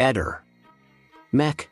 Eder, Mech,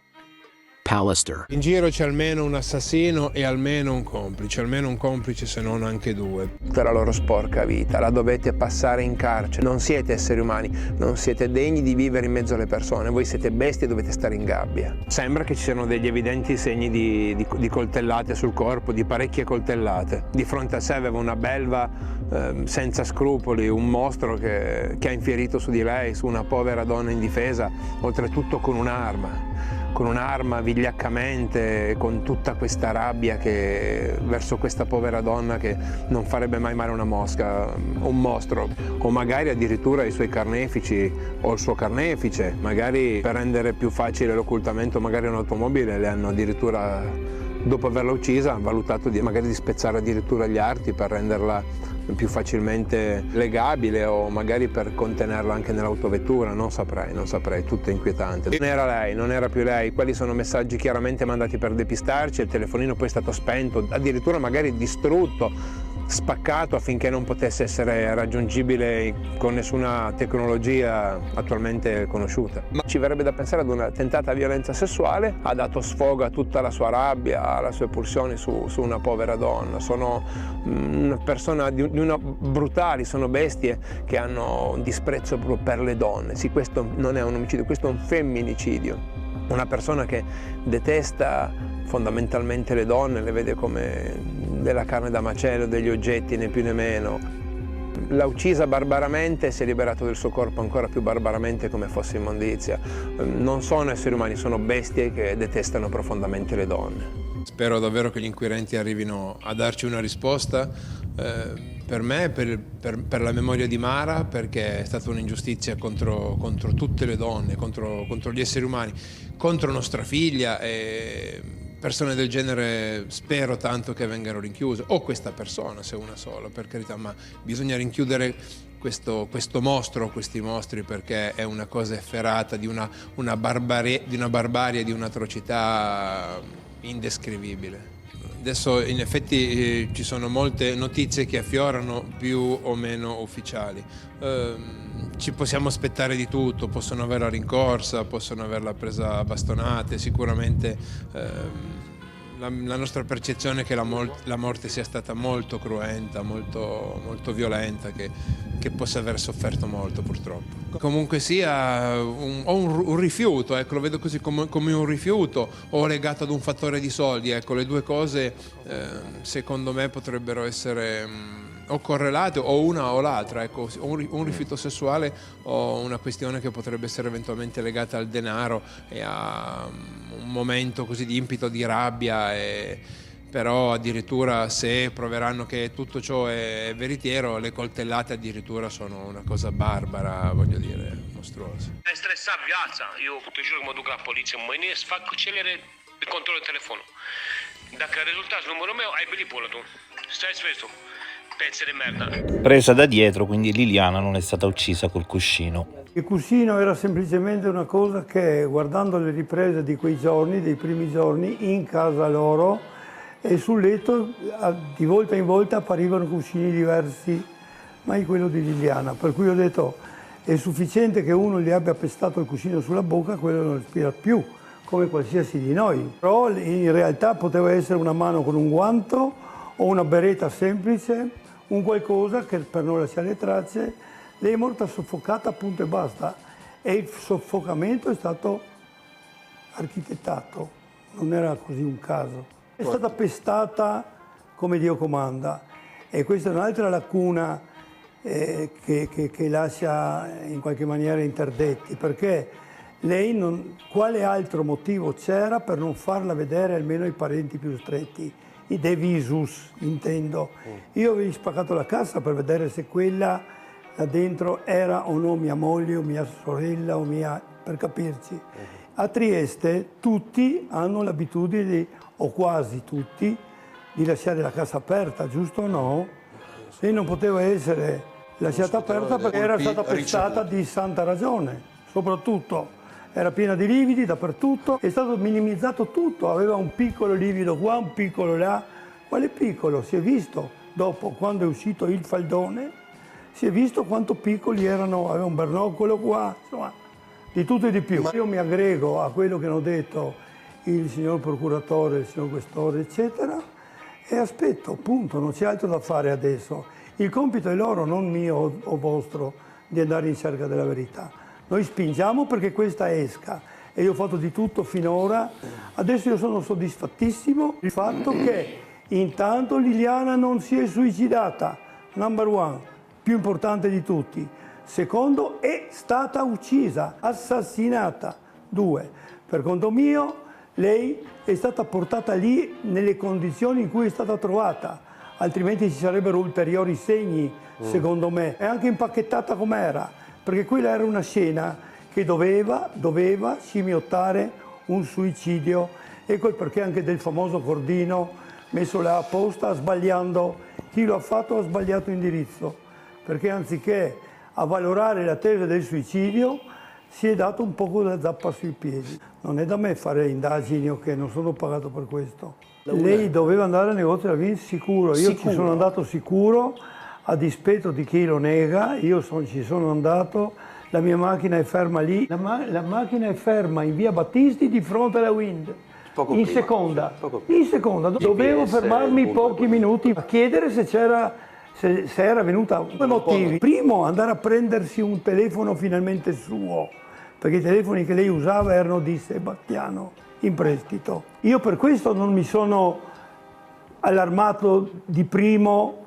Pallister. In giro c'è almeno un assassino e almeno un complice se non anche due. Per la loro sporca vita, la dovete passare in carcere. Non siete esseri umani, non siete degni di vivere in mezzo alle persone, voi siete bestie e dovete stare in gabbia. Sembra che ci siano degli evidenti segni di coltellate sul corpo, di parecchie coltellate. Di fronte a sé aveva una belva senza scrupoli, un mostro che ha infierito su di lei, su una povera donna indifesa, oltretutto con un'arma vigliaccamente, con tutta questa rabbia verso questa povera donna che non farebbe mai male una mosca, un mostro, o magari addirittura i suoi carnefici o il suo carnefice, magari per rendere più facile l'occultamento, magari un'automobile le hanno addirittura, dopo averla uccisa, valutato magari di spezzare addirittura gli arti per renderla più facilmente legabile o magari per contenerla anche nell'autovettura, non saprei, tutto inquietante. Non era più lei, quelli sono messaggi chiaramente mandati per depistarci, il telefonino poi è stato spento, addirittura magari distrutto, spaccato affinché non potesse essere raggiungibile con nessuna tecnologia attualmente conosciuta. Ma ci verrebbe da pensare ad una tentata violenza sessuale, ha dato sfogo a tutta la sua rabbia, alle sue pulsioni su una povera donna. Sono una persona di una brutali, sono bestie che hanno un disprezzo proprio per le donne. Sì, questo non è un omicidio, questo è un femminicidio. Una persona che detesta fondamentalmente le donne, le vede come della carne da macello, degli oggetti, né più né meno. L'ha uccisa barbaramente e si è liberato del suo corpo ancora più barbaramente come fosse immondizia. Non sono esseri umani, sono bestie che detestano profondamente le donne. Spero davvero che gli inquirenti arrivino a darci una risposta per me, per la memoria di Mara, perché è stata un'ingiustizia contro tutte le donne, contro gli esseri umani, contro nostra figlia, e persone del genere spero tanto che vengano rinchiuse, o questa persona se una sola, per carità, ma bisogna rinchiudere questo mostro, questi mostri, perché è una cosa efferata di una barbarie, di un'atrocità indescrivibile. Adesso in effetti ci sono molte notizie che affiorano, più o meno ufficiali. Ci possiamo aspettare di tutto, possono averla rincorsa, possono averla presa a bastonate, sicuramente la nostra percezione è che la morte sia stata molto cruenta, molto violenta, che possa aver sofferto molto purtroppo. Comunque sia un rifiuto, ecco, lo vedo così come un rifiuto, o legato ad un fattore di soldi, ecco, le due cose secondo me potrebbero essere o correlate, o una o l'altra, ecco, un rifiuto sessuale o una questione che potrebbe essere eventualmente legata al denaro e a un momento così di impito di rabbia, però addirittura se proveranno che tutto ciò è veritiero, le coltellate addirittura sono una cosa barbara, voglio dire, mostruosa. È stressato, viața. Io ti giuro che mi duc la poliție mâine să fac cerere de control de telefonul. Dacă rezultați numărul meu, ai belit pula tu. Stai să vezi tu. Pezzi di merda. Presa da dietro, quindi Liliana non è stata uccisa col cuscino. Il cuscino era semplicemente una cosa che, guardando le riprese di quei giorni, dei primi giorni, in casa loro, e sul letto di volta in volta apparivano cuscini diversi, mai quello di Liliana. Per cui ho detto, è sufficiente che uno gli abbia pestato il cuscino sulla bocca, quello non respira più, come qualsiasi di noi. Però in realtà poteva essere una mano con un guanto o una beretta semplice, un qualcosa che per non lasciare le tracce. Lei è morta soffocata, punto e basta. E il soffocamento è stato architettato, non era così un caso. È stata pestata come Dio comanda, e questa è un'altra lacuna che lascia in qualche maniera interdetti, perché lei quale altro motivo c'era per non farla vedere almeno ai parenti più stretti, i de visus, intendo. Io avevo spaccato la cassa per vedere se quella là dentro era o no mia moglie o mia sorella o per capirci. A Trieste tutti hanno l'abitudine, o quasi tutti, di lasciare la casa aperta, giusto o no? Lei non poteva essere lasciata aperta perché era stata pestata di santa ragione, soprattutto. Era piena di lividi dappertutto, è stato minimizzato tutto, aveva un piccolo livido qua, un piccolo là. Quale piccolo? Si è visto dopo, quando è uscito il faldone, si è visto quanto piccoli erano, aveva un bernoccolo qua, insomma, di tutto e di più. Io mi aggrego a quello che hanno detto il signor procuratore, il signor questore, eccetera, e aspetto, punto, non c'è altro da fare adesso. Il compito è loro, non mio o vostro, di andare in cerca della verità. Noi spingiamo perché questa esca e io ho fatto di tutto finora. Adesso io sono soddisfattissimo del fatto che intanto Liliana non si è suicidata, number one, più importante di tutti. Secondo, è stata uccisa, assassinata. 2, per conto mio, lei è stata portata lì nelle condizioni in cui è stata trovata, altrimenti ci sarebbero ulteriori segni, secondo me. È anche impacchettata com'era, perché quella era una scena che doveva scimmiottare un suicidio. Ecco il perché anche del famoso cordino messo là apposta, sbagliando. Chi lo ha fatto ha sbagliato indirizzo, perché anziché avvalorare la tesi del suicidio si è dato un poco da zappa sui piedi. Non è da me fare indagini, ok, non sono pagato per questo. Lei doveva andare al negozio della Vinci sicuro, io ci sono andato sicuro, a dispetto di chi lo nega, ci sono andato, la mia macchina è ferma lì, la macchina è ferma in via Battisti di fronte alla Wind. In seconda, dovevo fermarmi pochi minuti a chiedere se era venuta. Due motivi. Primo, andare a prendersi un telefono finalmente suo, perché i telefoni che lei usava erano di Sebastiano in prestito. Io per questo non mi sono allarmato di primo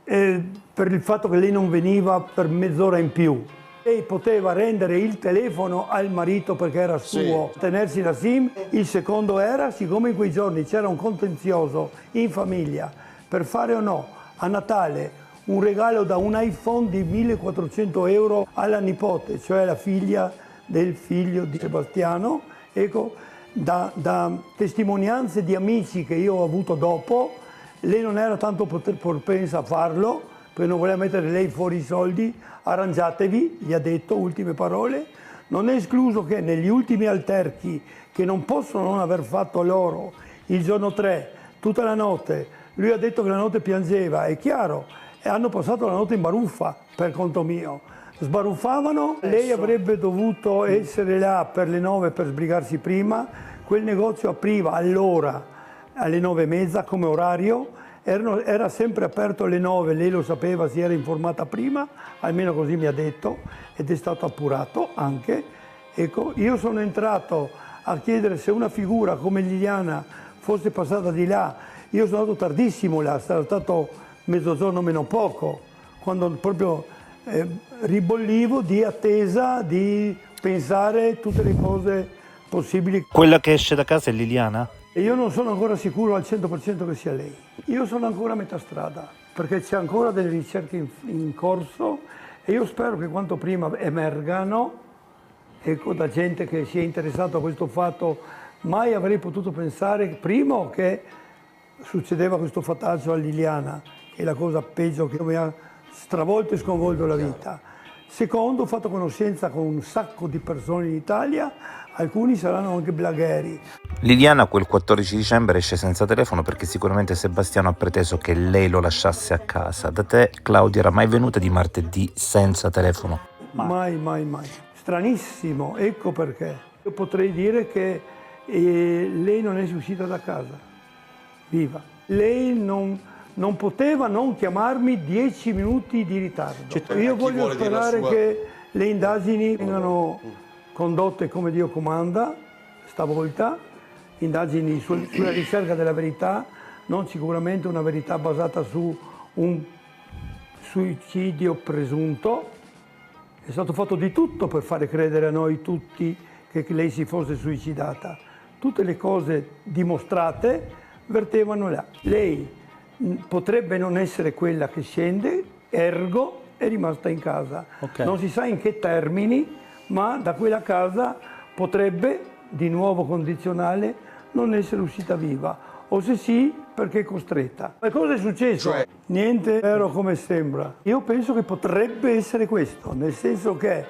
per il fatto che lei non veniva per mezz'ora in più. Lei poteva rendere il telefono al marito perché era suo, tenersi la SIM. Il secondo era, siccome in quei giorni c'era un contenzioso in famiglia per fare o no a Natale un regalo da un iPhone di 1.400 euro alla nipote, cioè la figlia del figlio di Sebastiano, ecco, da testimonianze di amici che io ho avuto dopo, lei non era tanto propensa a farlo, perché non voleva mettere lei fuori i soldi. Arrangiatevi, gli ha detto, ultime parole. Non è escluso che negli ultimi alterchi, che non possono non aver fatto loro, il giorno 3, tutta la notte, lui ha detto che la notte piangeva, è chiaro, e hanno passato la notte in baruffa, per conto mio. Sbaruffavano, lei avrebbe dovuto essere là per le 9 per sbrigarsi prima, quel negozio apriva all'ora, alle 9:30 come orario, era sempre aperto alle 9, lei lo sapeva, si era informata prima, almeno così mi ha detto, ed è stato appurato anche. Ecco, io sono entrato a chiedere se una figura come Liliana fosse passata di là. Io sono andato tardissimo là, sarà stato mezzogiorno meno poco, quando proprio ribollivo di attesa, di pensare tutte le cose possibili. Quella che esce da casa è Liliana? E io non sono ancora sicuro al 100% che sia lei. Io sono ancora a metà strada, perché c'è ancora delle ricerche in corso e io spero che quanto prima emergano, ecco, da gente che si è interessata a questo fatto. Mai avrei potuto pensare, primo, che succedeva questo fattaggio a Liliana, che è la cosa peggio che mi ha stravolto e sconvolto la vita. Secondo, ho fatto conoscenza con un sacco di persone in Italia, alcuni saranno anche blagheri. Liliana quel 14 dicembre esce senza telefono perché sicuramente Sebastiano ha preteso che lei lo lasciasse a casa. Da te, Claudia, era mai venuta di martedì senza telefono? Mai. Stranissimo, ecco perché. Io potrei dire che lei non è uscita da casa, viva. Lei non poteva non chiamarmi 10 minuti di ritardo. Io voglio sperare che le indagini vengano condotte come Dio comanda, stavolta, indagini sulla ricerca della verità, non sicuramente una verità basata su un suicidio presunto. È stato fatto di tutto per fare credere a noi tutti che lei si fosse suicidata. Tutte le cose dimostrate vertevano là. Lei potrebbe non essere quella che scende, ergo è rimasta in casa. Okay. Non si sa in che termini, ma da quella casa potrebbe, di nuovo condizionale, non essere uscita viva. O se sì, perché è costretta. Ma cosa è successo? Niente è vero come sembra. Io penso che potrebbe essere questo, nel senso che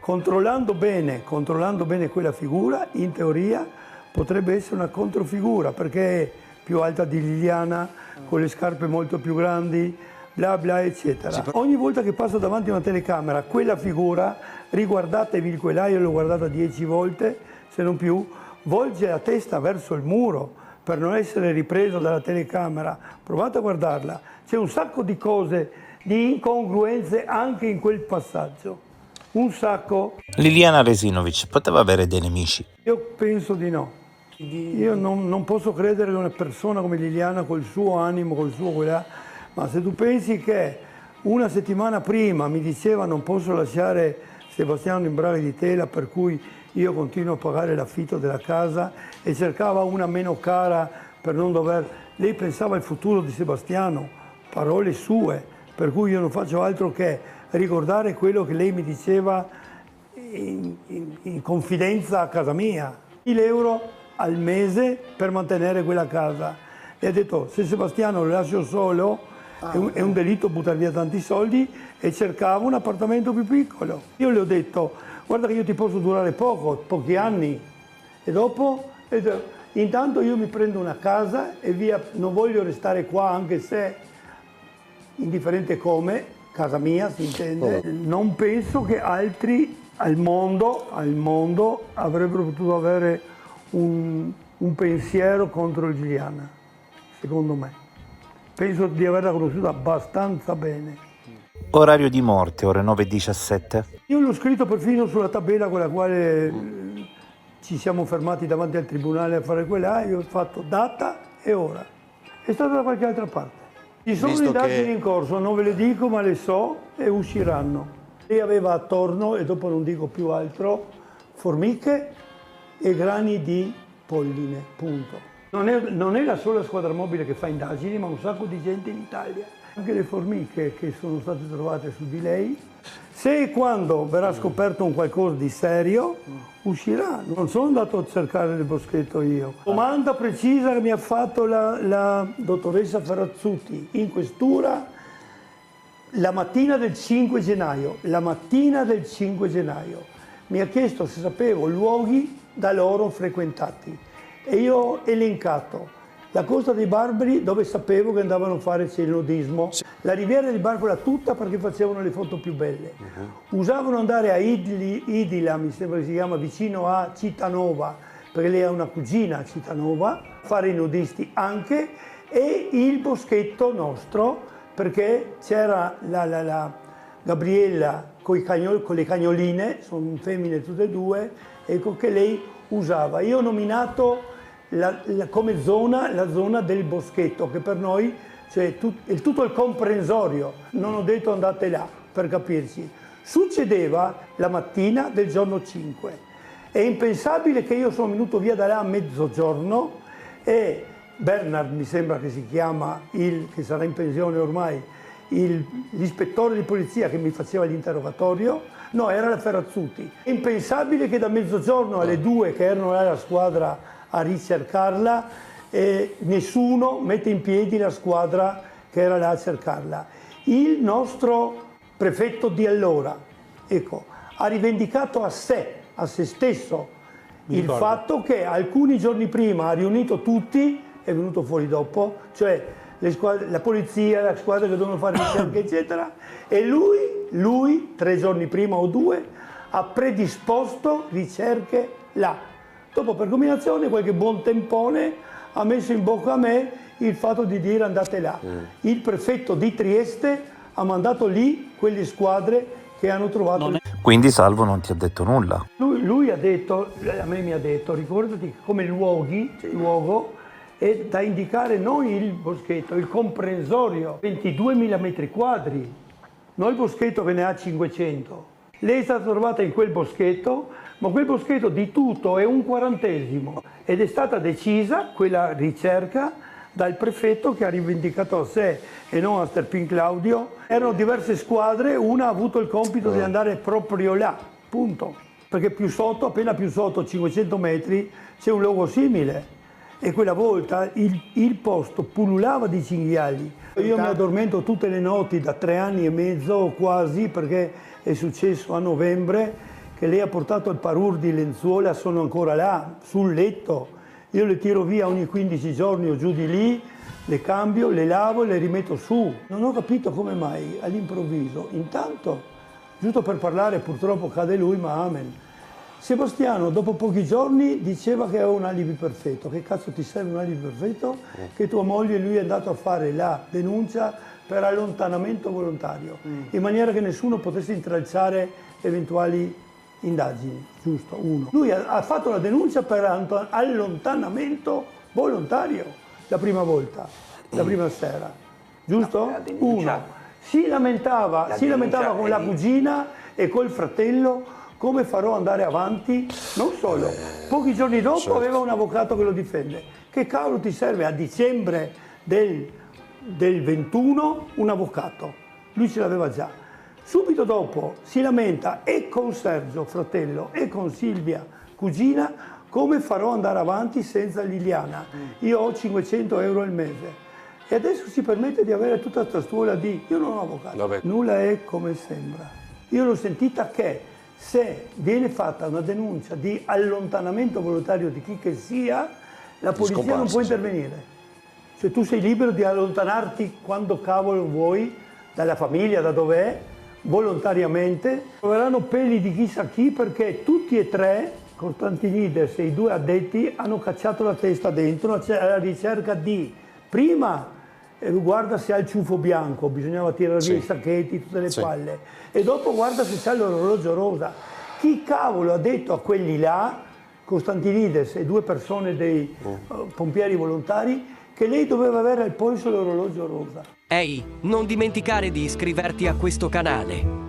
controllando bene quella figura, in teoria potrebbe essere una controfigura, perché è più alta di Liliana, con le scarpe molto più grandi, bla bla eccetera. Ogni volta che passo davanti a una telecamera, quella figura, riguardatevi il quella, io l'ho guardata 10 volte, se non più, volge la testa verso il muro per non essere ripreso dalla telecamera. Provate a guardarla, c'è un sacco di cose, di incongruenze anche in quel passaggio. Un sacco. Liliana Resinovic poteva avere dei nemici? Io penso di no. Io non posso credere che una persona come Liliana, col suo animo, col suo quella, ma se tu pensi che una settimana prima mi diceva non posso lasciare Sebastiano in braghe di tela, per cui io continuo a pagare l'affitto della casa, e cercava una meno cara per non dover... Lei pensava al futuro di Sebastiano, parole sue, per cui io non faccio altro che ricordare quello che lei mi diceva in confidenza a casa mia. 1.000 euro al mese per mantenere quella casa. E ha detto, se Sebastiano lo lascio solo, è un delitto buttare via tanti soldi, e cercava un appartamento più piccolo. Io le ho detto, guarda che io ti posso durare pochi anni, e dopo, intanto io mi prendo una casa e via, non voglio restare qua, anche se indifferente come, casa mia si intende. Non penso che altri al mondo avrebbero potuto avere un pensiero contro Liliana, secondo me. Penso di averla conosciuta abbastanza bene. Orario di morte, ore 9:17. Io l'ho scritto perfino sulla tabella con la quale ci siamo fermati davanti al tribunale a fare quella, io ho fatto data e ora. È stata da qualche altra parte. Ci sono indagini in corso, non ve le dico, ma le so e usciranno. Lei aveva attorno, e dopo non dico più altro, formiche e grani di polline, punto. Non è la sola squadra mobile che fa indagini, ma un sacco di gente in Italia. Anche le formiche che sono state trovate su di lei, se e quando verrà scoperto un qualcosa di serio, uscirà. Non sono andato a cercare nel boschetto io. Domanda precisa che mi ha fatto la dottoressa Ferrazzuti in questura la mattina del 5 gennaio. La mattina del 5 gennaio. Mi ha chiesto se sapevo luoghi da loro frequentati. E io ho elencato la Costa dei Barbari, dove sapevo che andavano a fare nudismo, la Riviera di Barbara tutta perché facevano le foto più belle. Usavano andare a Idila, mi sembra che si chiama, vicino a Citanova, perché lei ha una cugina a Citanova, fare i nudisti anche, e il boschetto nostro, perché c'era la Gabriella con le cagnoline, sono femmine tutte e due, ecco, che lei usava. Io ho nominato come zona la zona del boschetto, che per noi, cioè tutto il comprensorio, non ho detto andate là, per capirci. Succedeva la mattina del giorno 5. È impensabile che io sono venuto via da là a mezzogiorno e Bernard, mi sembra che si chiama, che sarà in pensione ormai, l'ispettore di polizia che mi faceva l'interrogatorio, no, era la Ferrazzuti. È impensabile che da mezzogiorno alle 2, che erano là la squadra a ricercarla, e nessuno mette in piedi la squadra che era là a cercarla. Il nostro prefetto di allora, ecco, ha rivendicato a se stesso il fatto che alcuni giorni prima ha riunito tutti, è venuto fuori dopo, cioè la polizia, la squadra che dovevano fare ricerche eccetera, e lui 3 giorni prima o 2 ha predisposto ricerche là. Dopo, per combinazione, qualche buon tempone ha messo in bocca a me il fatto di dire andate là. Il prefetto di Trieste ha mandato lì quelle squadre che hanno trovato... Quindi Salvo non ti ha detto nulla? Lui ha detto, a me mi ha detto, ricordati che come luogo è da indicare non il boschetto, il comprensorio, 22.000 metri quadri, non il boschetto che ne ha 500. Lei è stata trovata in quel boschetto, ma quel boschetto di tutto è un 40°, ed è stata decisa quella ricerca dal prefetto, che ha rivendicato a sé e non a Sterpin Claudio. Erano diverse squadre, una ha avuto il compito di andare proprio là, punto. Perché più sotto, appena più sotto, 500 metri, c'è un luogo simile. E quella volta il posto pullulava di cinghiali. Io mi addormento tutte le notti da 3 anni e mezzo quasi, perché è successo a novembre che lei ha portato il parure di lenzuola, sono ancora là, sul letto. io le tiro via ogni 15 giorni o giù di lì, le cambio, le lavo e le rimetto su. Non ho capito come mai all'improvviso, intanto, giusto per parlare, purtroppo cade lui, ma amen. Sebastiano dopo pochi giorni diceva che aveva un alibi perfetto. Che cazzo ti serve un alibi perfetto? Che tua moglie e lui è andato a fare la denuncia per allontanamento volontario, in maniera che nessuno potesse intralciare eventuali indagini, giusto? Uno. Lui ha fatto la denuncia per allontanamento volontario la prima volta, la prima sera, giusto? Uno. Si lamentava con la cugina e col fratello. Come farò ad andare avanti? Non solo, pochi giorni dopo aveva un avvocato che lo difende. Che cavolo ti serve a dicembre del 21 un avvocato? Lui ce l'aveva già. Subito dopo si lamenta e con Sergio, fratello, e con Silvia, cugina, come farò ad andare avanti senza Liliana? Io ho 500 euro al mese. E adesso si permette di avere tutta questa stuola di io non ho avvocato. Vabbè. Nulla è come sembra. Io l'ho sentita che se viene fatta una denuncia di allontanamento volontario di chi che sia, la polizia non può intervenire. Cioè tu sei libero di allontanarti quando cavolo vuoi, dalla famiglia, da dov'è, volontariamente. Troveranno peli di chissà chi perché tutti e tre, Constantinides e i due addetti, hanno cacciato la testa dentro alla ricerca di, prima, guarda se ha il ciuffo bianco, bisognava tirare via i sacchetti, tutte le palle, e dopo guarda se c'ha l'orologio rosa. Chi cavolo ha detto a quelli là, Constantinides e due persone dei pompieri volontari, che lei doveva avere al polso l'orologio rosa? Ehi, non dimenticare di iscriverti a questo canale.